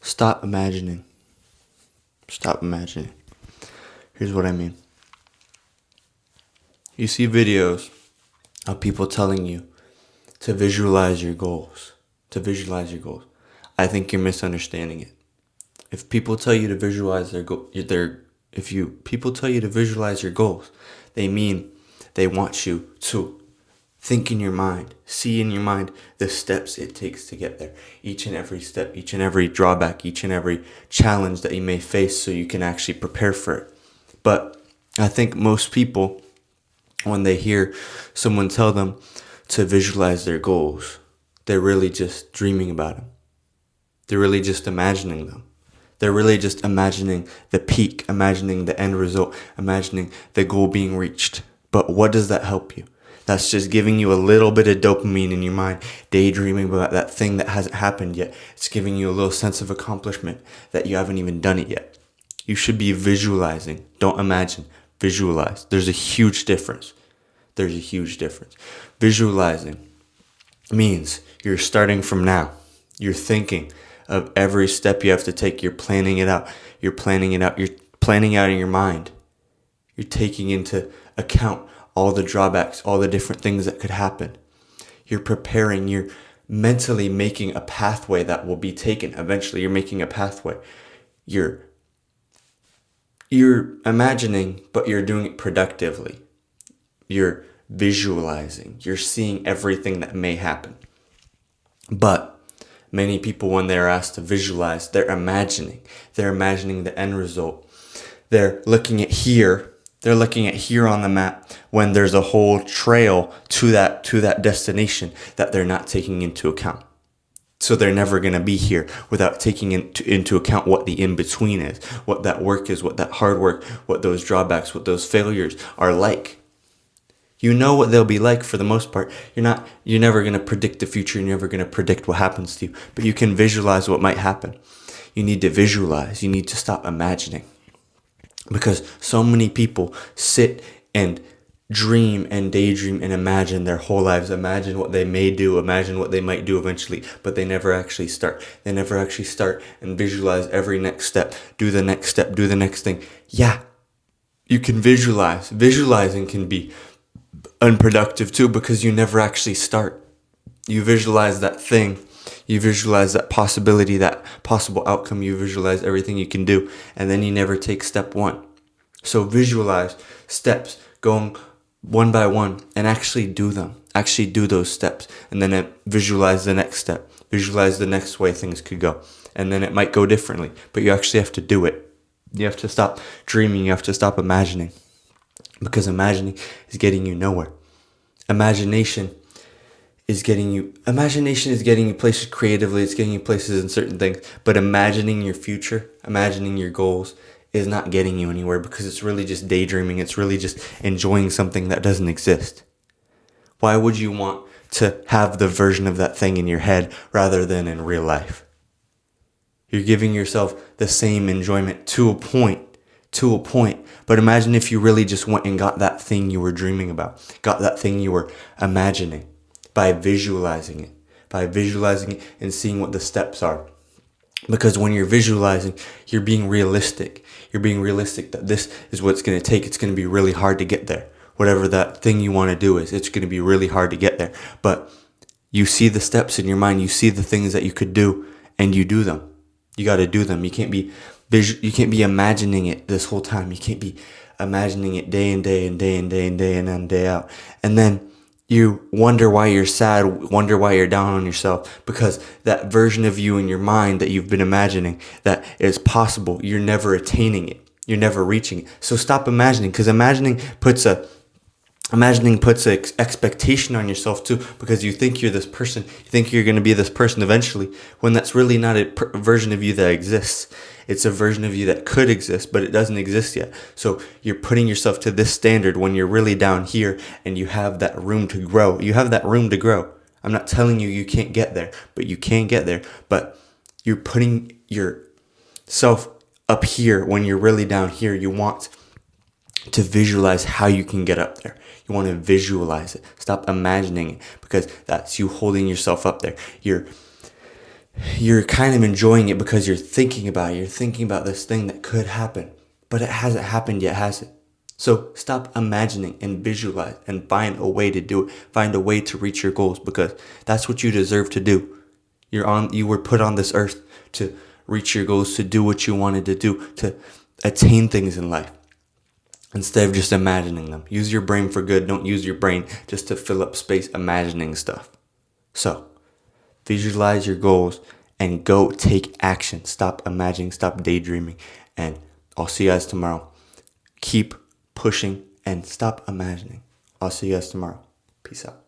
Stop imagining. Stop imagining. Here's what I mean. You see videos of people telling you to visualize your goals. To visualize your goals. I think you're misunderstanding it. If people tell you to visualize people tell you to visualize your goals, they mean they want you to think in your mind, see in your mind the steps it takes to get there. Each and every step, each and every drawback, each and every challenge that you may face so you can actually prepare for it. But I think most people, when they hear someone tell them to visualize their goals, they're really just dreaming about them. They're really just imagining them. They're really just imagining the peak, imagining the end result, imagining the goal being reached. But what does that help you? That's just giving you a little bit of dopamine in your mind, daydreaming about that thing that hasn't happened yet. It's giving you a little sense of accomplishment that you haven't even done it yet. You should be visualizing. Don't imagine. Visualize. There's a huge difference. There's a huge difference. Visualizing means you're starting from now. You're thinking of every step you have to take. You're planning it out. You're planning it out. You're planning out in your mind. You're taking into account all the drawbacks, all the different things that could happen. You're preparing. You're mentally making a pathway that will be taken. Eventually, you're making a pathway. You're imagining, but you're doing it productively. You're visualizing. You're seeing everything that may happen. But many people, when they're asked to visualize, they're imagining. They're imagining the end result. They're looking at here. They're looking at here on the map when there's a whole trail to that destination that they're not taking into account. So they're never going to be here without taking into account what the in-between is, what that work is, what that hard work, what those drawbacks, what those failures are like. You know what they'll be like for the most part. You're never going to predict the future. You're never going to predict what happens to you. But you can visualize what might happen. You need to visualize. You need to stop imagining. Because so many people sit and dream and daydream and imagine their whole lives. Imagine what they may do. Imagine what they might do eventually. But they never actually start. They never actually start and visualize every next step. Do the next step. Do the next thing. Yeah, you can visualize. Visualizing can be unproductive too because you never actually start. You visualize that thing. You visualize that possibility, that possible outcome. You visualize everything you can do, and then you never take step one. So visualize steps going one by one and actually do them. Actually do those steps, and then visualize the next step. Visualize the next way things could go, and then it might go differently, but you actually have to do it. You have to stop dreaming. You have to stop imagining, because imagining is getting you nowhere. Imagination is getting you places creatively. It's getting you places in certain things. But imagining your future, imagining your goals is not getting you anywhere, because it's really just daydreaming. It's really just enjoying something that doesn't exist. Why would you want to have the version of that thing in your head rather than in real life? You're giving yourself the same enjoyment to a point. But imagine if you really just went and got that thing you were dreaming about, got that thing you were imagining, by visualizing it and seeing what the steps are. Because when you're visualizing, you're being realistic. You're being realistic that this is what it's going to take. It's going to be really hard to get there. Whatever that thing you want to do is, it's going to be really hard to get there. But you see the steps in your mind. You see the things that you could do, and you do them. You got to do them. You can't be imagining it this whole time. You can't be imagining it day in, day in, day out. And then you wonder why you're sad, wonder why you're down on yourself, because that version of you in your mind that you've been imagining that is possible, you're never attaining it. You're never reaching it. So stop imagining, because imagining puts an expectation on yourself too, because you think you're this person. You think you're going to be this person eventually, when that's really not a version of you that exists. It's a version of you that could exist, but it doesn't exist yet. So you're putting yourself to this standard when you're really down here, and you have that room to grow. You have that room to grow. I'm not telling you can't get there, but you can get there. But you're putting yourself up here when you're really down here. You want to visualize how you can get up there. You want to visualize it. Stop imagining it, because that's you holding yourself up there. you're kind of enjoying it because you're thinking about it. You're thinking about this thing that could happen, but it hasn't happened yet, has it? So stop imagining and visualize and find a way to do it. Find a way to reach your goals, because that's what you deserve to do. You were put on this earth to reach your goals, to do what you wanted to do, to attain things in life, instead of just imagining them. Use your brain for good. Don't use your brain just to fill up space imagining stuff. So visualize your goals and go take action. Stop imagining, stop daydreaming, and I'll see you guys tomorrow. Keep pushing and stop imagining. I'll see you guys tomorrow. Peace out.